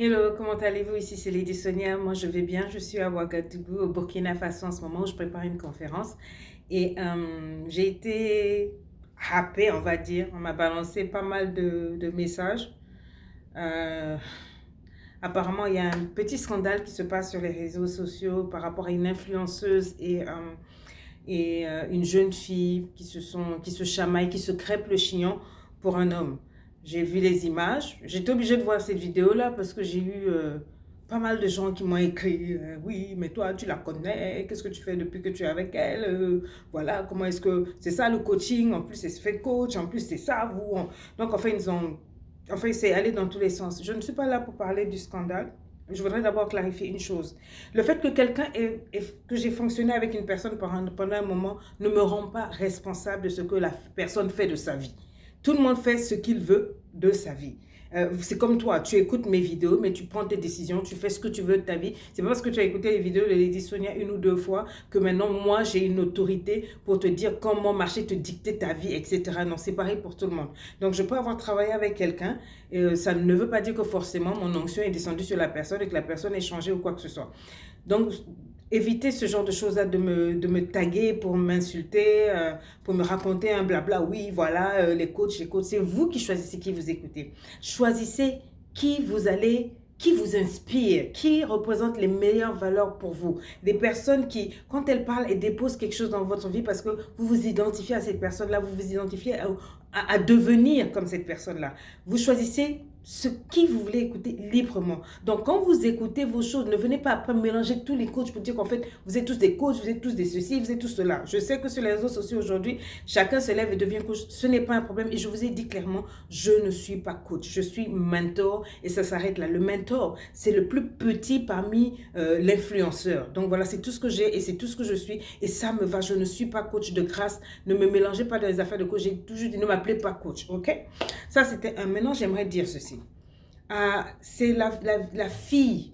Hello, comment allez-vous? Ici c'est Lady Sonia. Moi je vais bien. Je suis à Ouagadougou, au Burkina Faso en ce moment où je prépare une conférence. Et j'ai été happée, on va dire. On m'a balancé pas mal de messages. Euh, Apparemment, il y a un petit scandale qui se passe sur les réseaux sociaux par rapport à une influenceuse et une jeune fille qui se chamaillent, qui se crêpent le chignon pour un homme. J'ai vu les images. J'étais obligée de voir cette vidéo-là parce que j'ai eu pas mal de gens qui m'ont écrit oui, mais toi, tu la connais. Qu'est-ce que tu fais depuis que tu es avec elle? Voilà, comment est-ce que... C'est ça le coaching. En plus, c'est fait coach. En plus, c'est ça, vous. Donc, enfin, Enfin, c'est allé dans tous les sens. Je ne suis pas là pour parler du scandale. Je voudrais d'abord clarifier une chose. Le fait que que j'ai fonctionné avec une personne pendant un moment ne me rend pas responsable de ce que la personne fait de sa vie. Tout le monde fait ce qu'il veut de sa vie. C'est comme toi, tu écoutes mes vidéos, mais tu prends tes décisions, tu fais ce que tu veux de ta vie. C'est pas parce que tu as écouté les vidéos de Lady Sonia une ou deux fois que maintenant, moi, j'ai une autorité pour te dire comment marcher, te dicter ta vie, etc. Non, c'est pareil pour tout le monde. Donc, je peux avoir travaillé avec quelqu'un, et ça ne veut pas dire que forcément mon onction est descendue sur la personne et que la personne ait changé ou quoi que ce soit. Donc, évitez ce genre de choses-là, de me taguer pour m'insulter, pour me raconter un blabla. Oui, voilà, les coachs, c'est vous qui choisissez qui vous écoutez. Choisissez qui vous inspire, qui représente les meilleures valeurs pour vous. Des personnes qui, quand elles parlent et déposent quelque chose dans votre vie parce que vous vous identifiez à cette personne-là, vous vous identifiez à devenir comme cette personne-là. Vous choisissez ce qui vous voulez écouter librement. Donc, quand vous écoutez vos choses, ne venez pas après mélanger tous les coachs pour dire qu'en fait, vous êtes tous des coachs, vous êtes tous des ceci, vous êtes tous cela. Je sais que sur les réseaux sociaux aujourd'hui, chacun se lève et devient coach. Ce n'est pas un problème et je vous ai dit clairement, je ne suis pas coach. Je suis mentor et ça s'arrête là. Le mentor, c'est le plus petit parmi l'influenceur. Donc voilà, c'est tout ce que j'ai et c'est tout ce que je suis et ça me va. Je ne suis pas coach de grâce. Ne me mélangez pas dans les affaires de coach. J'ai toujours dit, ne m'appelez pas coach, ok? Ça, c'était un. Maintenant, j'aimerais dire ceci. C'est la fille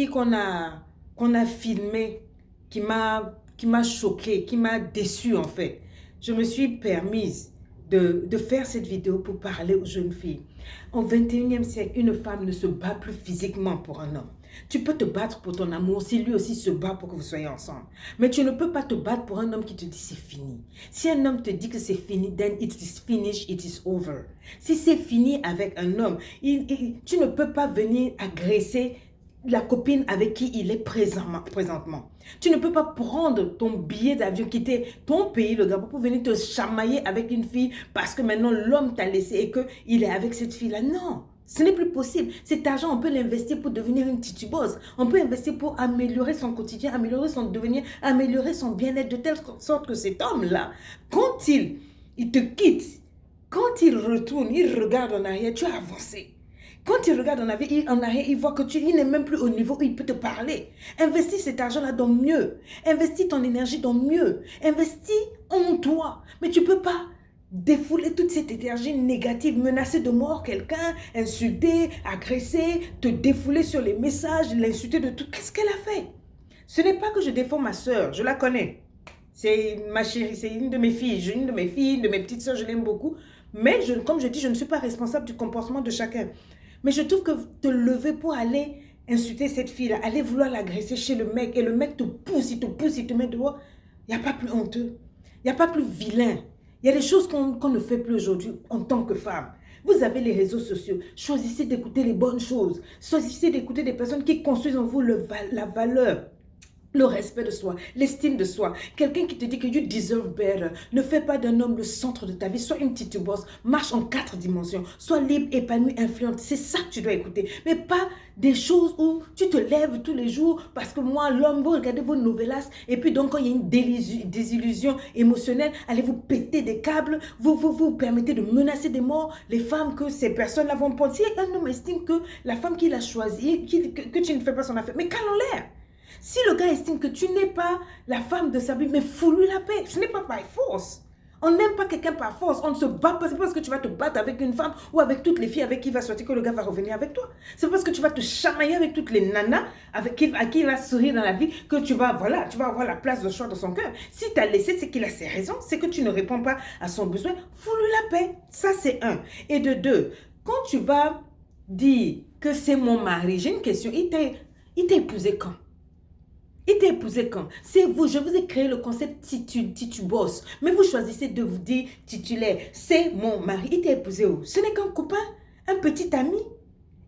qu'on a filmée qui m'a choquée, qui m'a déçue en fait. Je me suis permise de faire cette vidéo pour parler aux jeunes filles. Au 21e siècle, une femme ne se bat plus physiquement pour un homme. Tu peux te battre pour ton amour si lui aussi se bat pour que vous soyez ensemble. Mais tu ne peux pas te battre pour un homme qui te dit c'est fini. Si un homme te dit que c'est fini, then it is finished, it is over. Si c'est fini avec un homme, tu ne peux pas venir agresser la copine avec qui il est présentement. Tu ne peux pas prendre ton billet d'avion, quitter ton pays, le Gabon, pour venir te chamailler avec une fille parce que maintenant l'homme t'a laissé et qu'il est avec cette fille-là. Non, ce n'est plus possible. Cet argent, on peut l'investir pour devenir une titubose. On peut investir pour améliorer son quotidien, améliorer son devenir, améliorer son bien-être de telle sorte que cet homme-là, quand il te quitte, quand il retourne, il regarde en arrière, tu as avancé. Quand il regarde en arrière, il voit que il n'est même plus au niveau où il peut te parler. Investis cet argent-là dans mieux. Investis ton énergie dans mieux. Investis en toi. Mais tu ne peux pas défouler toute cette énergie négative, menacer de mort quelqu'un, insulter, agresser, te défouler sur les messages, l'insulter de tout. Qu'est-ce qu'elle a fait? Ce n'est pas que je défends ma soeur, je la connais. C'est ma chérie, c'est une de mes filles. Une de mes petites soeurs, je l'aime beaucoup. Mais comme je dis, je ne suis pas responsable du comportement de chacun. Mais je trouve que te lever pour aller insulter cette fille-là, aller vouloir l'agresser chez le mec, et le mec te pousse, il te met dehors, il n'y a pas plus honteux, il n'y a pas plus vilain. Il y a des choses qu'on ne fait plus aujourd'hui en tant que femme. Vous avez les réseaux sociaux, choisissez d'écouter les bonnes choses, choisissez d'écouter des personnes qui construisent en vous la valeur. Le respect de soi, l'estime de soi. Quelqu'un qui te dit que you deserve better. Ne fais pas d'un homme le centre de ta vie. Sois une petite boss. Marche en 4 dimensions. Sois libre, épanouie, influente. C'est ça que tu dois écouter. Mais pas des choses où tu te lèves tous les jours parce que moi, l'homme, vous regardez vos novellas et puis donc quand il y a une désillusion émotionnelle, allez vous péter des câbles, vous permettez de menacer des morts les femmes que ces personnes-là vont prendre. Si un homme estime que la femme qu'il a choisie, que tu ne fais pas son affaire, mais calme l'air. Si le gars estime que tu n'es pas la femme de sa vie, mais fous-lui la paix. Ce n'est pas par force. On n'aime pas quelqu'un par force. On ne se bat pas. C'est parce que tu vas te battre avec une femme ou avec toutes les filles avec qui il va sortir que le gars va revenir avec toi. C'est parce que tu vas te chamailler avec toutes les nanas à qui il va sourire dans la vie que tu vas avoir la place de choix dans son cœur. Si tu as laissé, c'est qu'il a ses raisons. C'est que tu ne réponds pas à son besoin. Fous-lui la paix. Ça, c'est un. Et de deux, quand tu vas dire que c'est mon mari. J'ai une question. Il t'a épousé quand? Il t'a épousé quand? C'est vous, je vous ai créé le concept titubos. Mais vous choisissez de vous dire titulaire. C'est mon mari. Il t'a épousé où? Ce n'est qu'un copain, un petit ami.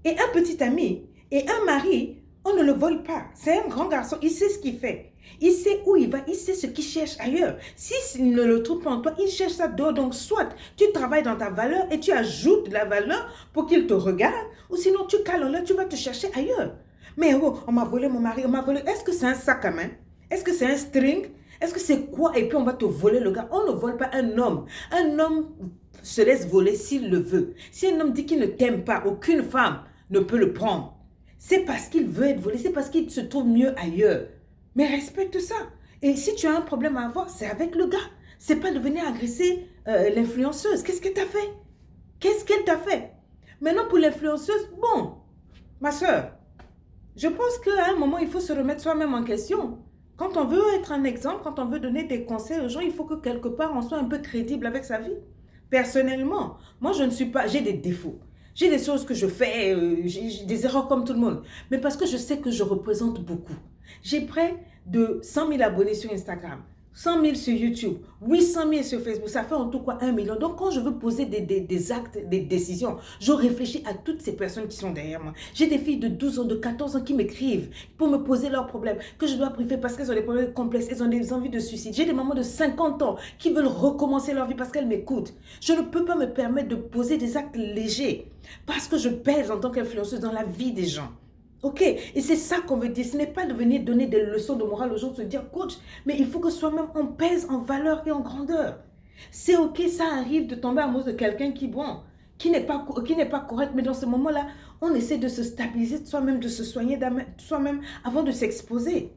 Et un petit ami et un mari, on ne le vole pas. C'est un grand garçon, il sait ce qu'il fait. Il sait où il va, il sait ce qu'il cherche ailleurs. S'il ne le trouve pas en toi, il cherche ça dehors. Donc soit tu travailles dans ta valeur et tu ajoutes de la valeur pour qu'il te regarde, ou sinon tu cales en l'air, tu vas te chercher ailleurs. Mais oh, on m'a volé mon mari, on m'a volé. Est-ce que c'est un sac à main? Est-ce que c'est un string? Est-ce que c'est quoi? Et puis on va te voler le gars. On ne vole pas un homme. Un homme se laisse voler s'il le veut. Si un homme dit qu'il ne t'aime pas, aucune femme ne peut le prendre. C'est parce qu'il veut être volé, c'est parce qu'il se trouve mieux ailleurs. Mais respecte ça. Et si tu as un problème à avoir, c'est avec le gars. C'est pas de venir agresser l'influenceuse. Qu'est-ce qu'elle t'a fait? Qu'est-ce qu'elle t'a fait? Maintenant, pour l'influenceuse, bon, ma soeur, je pense qu'à un moment, il faut se remettre soi-même en question. Quand on veut être un exemple, quand on veut donner des conseils aux gens, il faut que quelque part, on soit un peu crédible avec sa vie. Personnellement, moi, je ne suis pas... J'ai des défauts. J'ai des choses que je fais, j'ai des erreurs comme tout le monde. Mais parce que je sais que je représente beaucoup. J'ai près de 100 000 abonnés sur Instagram, 100 000 sur YouTube, 800 000 sur Facebook. Ça fait en tout quoi 1 million. Donc, quand je veux poser des actes, des décisions, je réfléchis à toutes ces personnes qui sont derrière moi. J'ai des filles de 12 ans, de 14 ans qui m'écrivent pour me poser leurs problèmes, que je dois briefer parce qu'elles ont des problèmes complexes, elles ont des envies de suicide. J'ai des mamans de 50 ans qui veulent recommencer leur vie parce qu'elles m'écoutent. Je ne peux pas me permettre de poser des actes légers parce que je pèse en tant qu'influenceuse dans la vie des gens. Ok, et c'est ça qu'on veut dire. Ce n'est pas de venir donner des leçons de morale aux gens, de se dire coach, mais il faut que soi-même on pèse en valeur et en grandeur. C'est ok, ça arrive de tomber amoureuse de quelqu'un qui, bon, qui n'est pas correct, mais dans ce moment-là, on essaie de se stabiliser de soi-même, de se soigner de soi-même avant de s'exposer.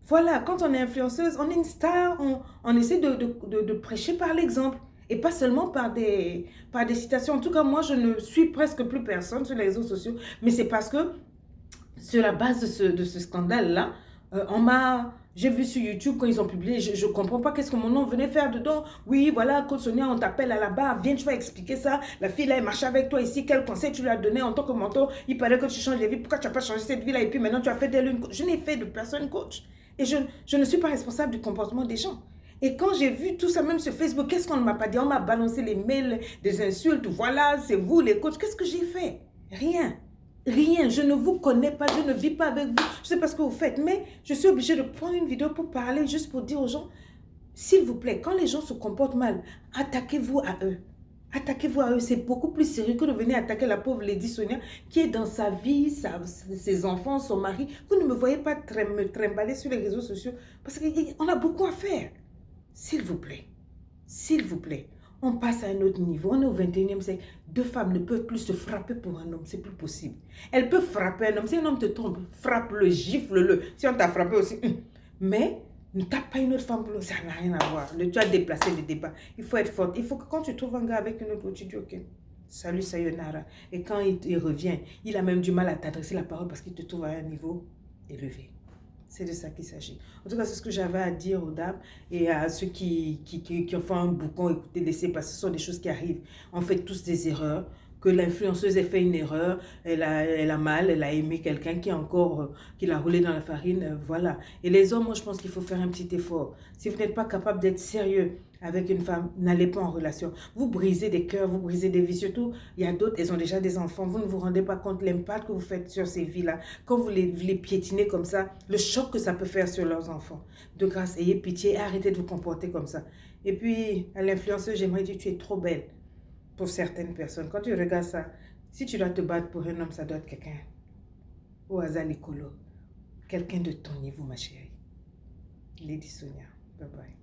Voilà, quand on est influenceuse, on est une star, on essaie de prêcher par l'exemple. Et pas seulement par des citations. En tout cas, moi, je ne suis presque plus personne sur les réseaux sociaux. Mais c'est parce que sur la base de ce scandale-là, j'ai vu sur YouTube quand ils ont publié, je ne comprends pas qu'est-ce que mon nom venait faire dedans. Oui, voilà, Coach Sonia, on t'appelle à la barre, viens, tu vas expliquer ça. La fille là, elle marchait avec toi ici, quel conseil tu lui as donné en tant que mentor? Il paraît que tu changes de vie, pourquoi tu n'as pas changé cette vie-là? Et puis maintenant, tu as fait d'elle une coach. Je n'ai fait de personne coach. Et je ne suis pas responsable du comportement des gens. Et quand j'ai vu tout ça, même sur Facebook, qu'est-ce qu'on ne m'a pas dit? On m'a balancé les mails, des insultes, voilà, c'est vous les coachs. Qu'est-ce que j'ai fait? Rien. Rien, je ne vous connais pas, je ne vis pas avec vous, je ne sais pas ce que vous faites, mais je suis obligée de prendre une vidéo pour parler, juste pour dire aux gens, s'il vous plaît, quand les gens se comportent mal, attaquez-vous à eux. Attaquez-vous à eux, c'est beaucoup plus sérieux que de venir attaquer la pauvre Lady Sonia qui est dans sa vie, ses enfants, son mari. Vous ne me voyez pas me trimballer sur les réseaux sociaux parce qu'on a beaucoup à faire. S'il vous plaît, on passe à un autre niveau. On est au 21e siècle. Deux femmes ne peuvent plus se frapper pour un homme. C'est plus possible. Elles peuvent frapper un homme. Si un homme te trompe, frappe-le, gifle-le. Si on t'a frappé aussi. Mais ne tape pas une autre femme pour le. Ça n'a rien à voir. Tu as déplacé le débat. Il faut être forte. Il faut que quand tu trouves un gars avec une autre, tu dis ok. Salut, sayonara. Et quand il revient, il a même du mal à t'adresser la parole parce qu'il te trouve à un niveau élevé. C'est de ça qu'il s'agit. En tout cas, c'est ce que j'avais à dire aux dames et à ceux qui ont fait un boucan, écoutez, laissez passer. Ce sont des choses qui arrivent. On fait tous des erreurs. Que l'influenceuse ait fait une erreur, elle a mal, elle a aimé quelqu'un qui l'a roulé dans la farine, voilà. Et les hommes, moi, je pense qu'il faut faire un petit effort. Si vous n'êtes pas capable d'être sérieux avec une femme, n'allez pas en relation. Vous brisez des cœurs, vous brisez des vies. Surtout, il y a d'autres, elles ont déjà des enfants. Vous ne vous rendez pas compte de l'impact que vous faites sur ces vies-là. Quand vous les piétinez comme ça, le choc que ça peut faire sur leurs enfants. De grâce, ayez pitié et arrêtez de vous comporter comme ça. Et puis, à l'influenceuse, j'aimerais dire, tu es trop belle. Pour certaines personnes, quand tu regardes ça, si tu dois te battre pour un homme, ça doit être quelqu'un au hasard l'écolo, quelqu'un de ton niveau, ma chérie. Lady Sonia, bye bye.